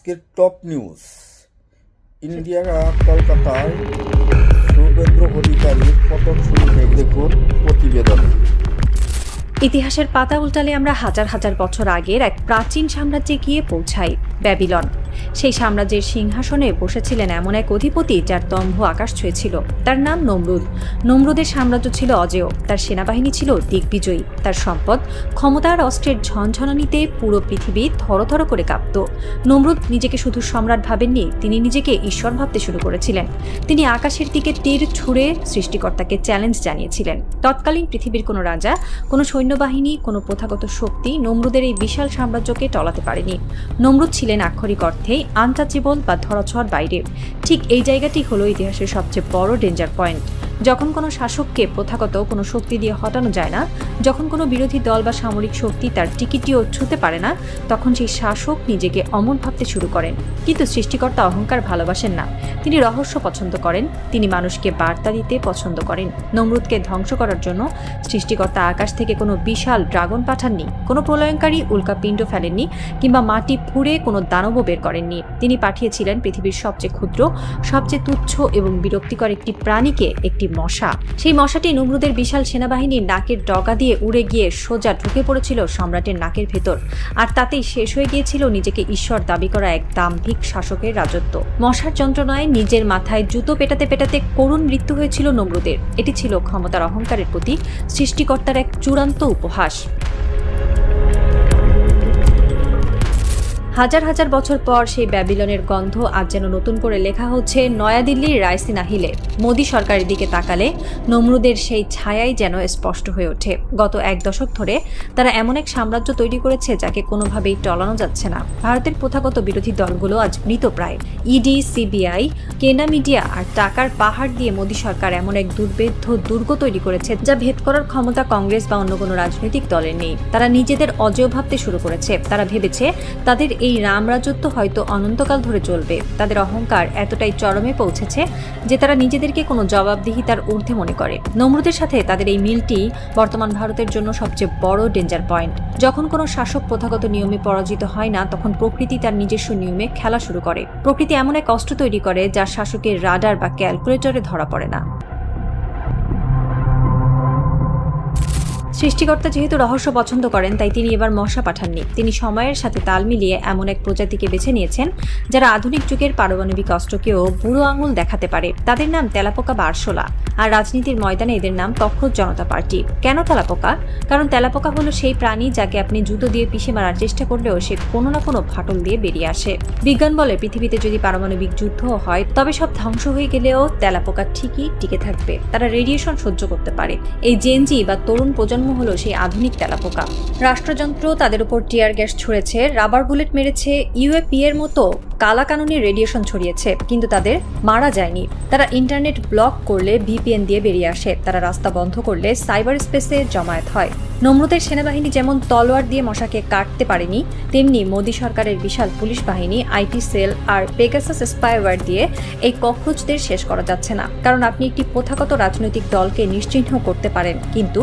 আজকের top news. ইন্ডিয়ার কলকাতায় শুভেন্দু অধিকারীর পতন শুরু হয়ে দেখুন প্রতিবেদনে। ইতিহাসের পাতা উল্টালে আমরা হাজার হাজার বছর আগের এক প্রাচীন সাম্রাজ্যে গিয়ে পৌঁছাই, ব্যাবিলন। সেই সাম্রাজ্যের সিংহাসনে বসেছিলেন এমন এক অধিপতি যার দম্ভ আকাশ ছুঁয়েছিল। তার নাম নমরুদ। নমরুদের সাম্রাজ্য ছিল অজেয়, তার সেনাবাহিনী ছিল দিগ্বিজয়ী, তার সম্পদ, ক্ষমতা আর অস্ত্রের ঝনঝনানিতে পুরো পৃথিবী থরথর করে কাঁপত। নমরুদ নিজেকে শুধু সম্রাট ভাবেননি, তিনি নিজেকে ঈশ্বর ভাবতে শুরু করেছিলেন। তিনি আকাশের দিকে তীর ছুঁড়ে সৃষ্টিকর্তাকে চ্যালেঞ্জ জানিয়েছিলেন। তৎকালীন পৃথিবীর কোনো রাজা, কোনো সৈন্যবাহিনী, কোনো প্রথাগত শক্তি নমরুদের এই বিশাল সাম্রাজ্যকে টলাতে পারেনি। নমরুদ ছিলেন আক্ষরিক অর্থেই আনটাচেবল বা ধরাছোঁয়ার বাইরে। ঠিক এই জায়গাটি হলো ইতিহাসের সবচেয়ে বড় ডেঞ্জার পয়েন্ট। যখন কোনো শাসককে প্রথাগত কোনো শক্তি দিয়ে হটানো যায় না, যখন কোনো বিরোধী দল বা সামরিক শক্তি তার টিকিটিও ছুঁতে পারে না, তখন সেই শাসক নিজেকে অমর ভাবতে শুরু করেন। কিন্তু সৃষ্টিকর্তা অহংকার ভালোবাসেন না, তিনি রহস্য পছন্দ করেন, তিনি মানুষকে বার্তা দিতে পছন্দ করেন। নমরুদকে ধ্বংস করার জন্য সৃষ্টিকর্তা আকাশ থেকে কোনো বিশাল ড্রাগন পাঠাননি, কোনো প্রলয়ঙ্কারী উল্কাপিণ্ড ফেলেননি, কিংবা মাটি ফুঁড়ে কোনো দানবও বের করেননি। তিনি পাঠিয়েছিলেন পৃথিবীর সবচেয়ে ক্ষুদ্র, সবচেয়ে তুচ্ছ এবং বিরক্তিকর একটি প্রাণীকে, একটি মশা। সেই মশাটি নমরুদের বিশাল সেনাবাহিনীর নাকের ডগা দিয়ে উড়ে গিয়ে সোজা ঢুকে পড়েছিল সম্রাটের নাকের ভেতর, আর তাতেই শেষ হয়ে গিয়েছিল নিজেকে ঈশ্বর দাবি করা এক দাম্ভিক শাসকের রাজত্ব। মশার যন্ত্রণায় নিজের মাথায় জুতো পেটাতে পেটাতে করুণ মৃত্যু হয়েছিল নমরুদের। এটি ছিল ক্ষমতার অহংকারের প্রতি সৃষ্টিকর্তার এক চূড়ান্ত উপহাস। হাজার হাজার বছর পর সেই ব্যাবিলনের গন্ধ আজ যেন নতুন করে লেখা হচ্ছে নয়াদিল্লির রায়সিনা হিলে। মোদী সরকারের দিকে তাকালে নমরুদের সেই ছায়াই যেন স্পষ্ট হয়ে ওঠে। গত এক দশক ধরে তারা এমন এক সাম্রাজ্য তৈরি করেছে যাকে কোনোভাবেই টলানো যাচ্ছে না। ভারতের প্রথাগত বিরোধী দলগুলো আজ মৃতপ্রায়। ইডি, সিবিআই, কেনা মিডিয়া আর টাকার পাহাড় দিয়ে মোদী সরকার এমন এক দুর্ভেদ্য দুর্গ তৈরি করেছে যা ভেদ করার ক্ষমতা কংগ্রেস বা অন্য কোনো রাজনৈতিক দলের নেই। তারা নিজেদের অজেয় ভাবতে শুরু করেছে। তারা ভেবেছে তাদের এই রামরাজত্ব হয়তো অনন্তকাল ধরে চলবে। তাদের অহংকার এতটাই চরমে পৌঁছেছে যে তারা নিজেদেরকে কোনো জবাবদিহিতার ঊর্ধ্বে মনে করে। নমরুদের সাথে তাদের এই মিলটি বর্তমান ভারতের জন্য সবচেয়ে বড় ডেঞ্জার পয়েন্ট। যখন কোনো শাসক প্রথাগত নিয়মে পরাজিত হয় না, তখন প্রকৃতি তার নিজস্ব নিয়মে খেলা শুরু করে। প্রকৃতি এমন এক অস্ত্র তৈরি করে যা শাসকের রাডার বা ক্যালকুলেটরে ধরা পড়ে না। সৃষ্টিকর্তা যেহেতু রহস্য পছন্দ করেন, তাই তিনি এবার মশা পাঠাননি। তিনি সময়ের সাথে তাল মিলিয়ে এমন এক প্রজাতিকে বেছে নিয়েছেন যারা আধুনিক যুগের পারমাণবিক অস্ত্রকেও বুড়ো আঙুল দেখাতে পারে। তাদের নাম তেলাপোকা বা আরশোলা, আর রাজনীতির ময়দানে এদের নাম তক্ষক জনতা পার্টি। কেন তেলাপোকা? কারণ তেলাপোকা হলো সেই প্রাণী যাকে আপনি জুতো দিয়ে পিষে মারার চেষ্টা করলেও সে কোনো না কোনো ফাটল দিয়ে বেরিয়ে আসে। বিজ্ঞান বলে পৃথিবীতে যদি পারমাণবিক যুদ্ধ হয়, তবে সব ধ্বংস হয়ে গেলেও তেলাপোকা ঠিকই টিকে থাকবে। তারা রেডিয়েশন সহ্য করতে পারে। এই জেনজি বা তরুণ প্রজন্ম হলো সেই আধুনিক তেলাপোকা। রাষ্ট্রযন্ত্র তাদের উপর টিয়ার গ্যাস ছুঁড়েছে, রাবার বুলেট মেরেছে, ইউএপি এর মতো কালাকানুনি রেডিয়েশন ছড়িয়েছে, কিন্তু তাদের মারা যায়নি। তারা ইন্টারনেট ব্লক করলে ভিপিএন দিয়ে বেরিয়ে আসে, তারা রাস্তা বন্ধ করলে সাইবার স্পেসে জমায়েত হয়। নমরুদের সেনাবাহিনী যেমন তলোয়ার দিয়ে মশাকে কাটতে পারেনি, তেমনি মোদী সরকারের বিশাল পুলিশ বাহিনী, আইটি সেল আর পেগাসাস স্পাইওয়্যার দিয়ে এই ককরোচদের শেষ করা যাচ্ছে না। কারণ আপনি একটি প্রথাগত রাজনৈতিক দলকে নিশ্চিহ্ন করতে পারেন, কিন্তু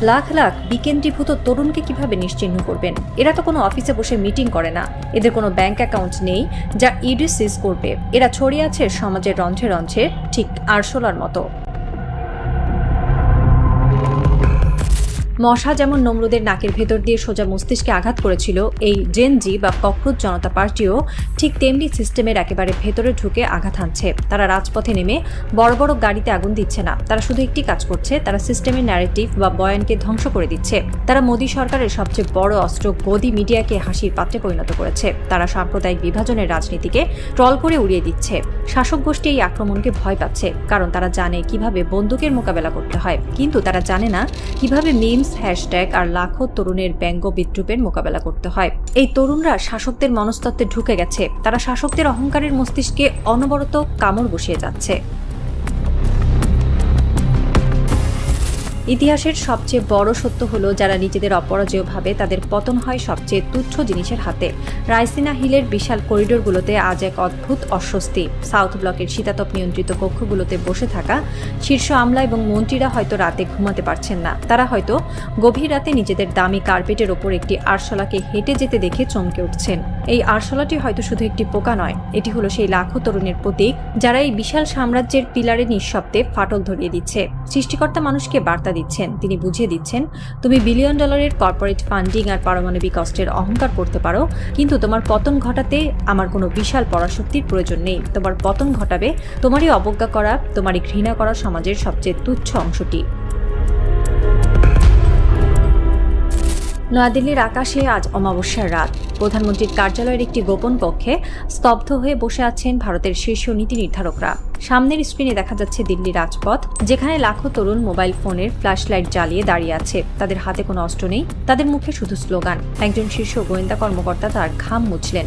লাখ লাখ বিকেন্দ্রীভূত তরুণকে কিভাবে নিশ্চিহ্ন করবেন? এরা তো কোনো অফিসে বসে মিটিং করে না, এদের কোনো ব্যাংক অ্যাকাউন্ট নেই যা ইডি সিজ করবে। এরা ছড়িয়ে আছে সমাজের রন্ধ্রে রন্ধ্রে, ঠিক আরশোলার মতো। মশা যেমন নমরুদের নাকের ভেতর দিয়ে সোজা মস্তিষ্কে আঘাত করেছিল, এই জেনজি বা ককরোচ জনতা পার্টিও ঠিক তেমনি সিস্টেমের একেবারে ভেতরে ঢুকে আঘাত হানছে। তারা রাজপথে নেমে বড় বড় গাড়িতে আগুন দিচ্ছে না, তারা শুধু একটি কাজ করছে, তারা সিস্টেমের ন্যারেটিভ বা বয়ানকে ধ্বংস করে দিচ্ছে। তারা মোদী সরকারের সবচেয়ে বড় অস্ত্র গদি মিডিয়াকে হাসির পাত্রে পরিণত করেছে। তারা সাম্প্রদায়িক বিভাজনের রাজনীতিকে ট্রল করে উড়িয়ে দিচ্ছে। শাসক গোষ্ঠী এই আক্রমণকে ভয় পাচ্ছে, কারণ তারা জানে কিভাবে বন্দুকের মোকাবেলা করতে হয়, কিন্তু তারা জানে না কিভাবে মিমস, হ্যাশট্যাগ আর লাখো তরুণের ব্যঙ্গ বিদ্রুপের মোকাবেলা করতে হয়। এই তরুণরা শাসকদের মনস্তত্ত্বে ঢুকে গেছে, তারা শাসকদের অহংকারের মস্তিষ্কে অনবরত কামড় বসিয়ে যাচ্ছে। ইতিহাসের সবচেয়ে বড় সত্য হলো, যারা নিজেদের অপরাজেয় ভাবে তাদের পতন হয় সবচেয়ে তুচ্ছ জিনিসের হাতে। রায়সিনা হিলের বিশাল করিডোরগুলোতে আজ এক অদ্ভুত অস্বস্তি। সাউথ ব্লকের শীতাতপ নিয়ন্ত্রিত কক্ষগুলোতে বসে থাকা শীর্ষ আমলা এবং মন্ত্রীরা হয়তো রাতে ঘুমাতে পারছেন না। তারা হয়তো গভীর রাতে নিজেদের দামি কার্পেটের ওপর একটি আরশোলাকে হেঁটে যেতে দেখে চমকে উঠছেন। এই আরশোলাটি হয়তো শুধু একটি পোকা নয়, এটি হলো সেই লাখো তরুণের প্রতীক যারা এই বিশাল সাম্রাজ্যের পিলারে নিঃশব্দে ফাটল ধরিয়ে দিচ্ছে। সৃষ্টিকর্তা মানুষকে বার্তা দিচ্ছেন, তিনি বুঝিয়ে দিচ্ছেন তুমি বিলিয়ন ডলারের কর্পোরেট ফান্ডিং আর পারমাণবিক অস্ত্রের অহংকার করতে পারো, কিন্তু তোমার পতন ঘটাতে আমার কোনো বিশাল পরাশক্তির প্রয়োজন নেই। তোমার পতন ঘটাবে তোমারই অবজ্ঞা করা, তোমারই ঘৃণা করা সমাজের সবচেয়ে তুচ্ছ অংশটি। নয়াদিল্লির আকাশে আজ অমাবস্যার রাত। প্রধানমন্ত্রীর কার্যালয়ের একটি গোপন কক্ষে স্তব্ধ হয়ে বসে আছেন ভারতের শীর্ষ নীতি নির্ধারকরা। সামনের স্ক্রিনে দেখা যাচ্ছে দিল্লি রাজপথ, যেখানে লাখো তরুণ মোবাইল ফোনের ফ্ল্যাশলাইট জ্বালিয়ে দাঁড়িয়ে আছে। তাদের হাতে কোনো অস্ত্র নেই, তাদের মুখে শুধু স্লোগান। একজন শীর্ষ গোয়েন্দা কর্মকর্তা তার ঘাম মুছলেন।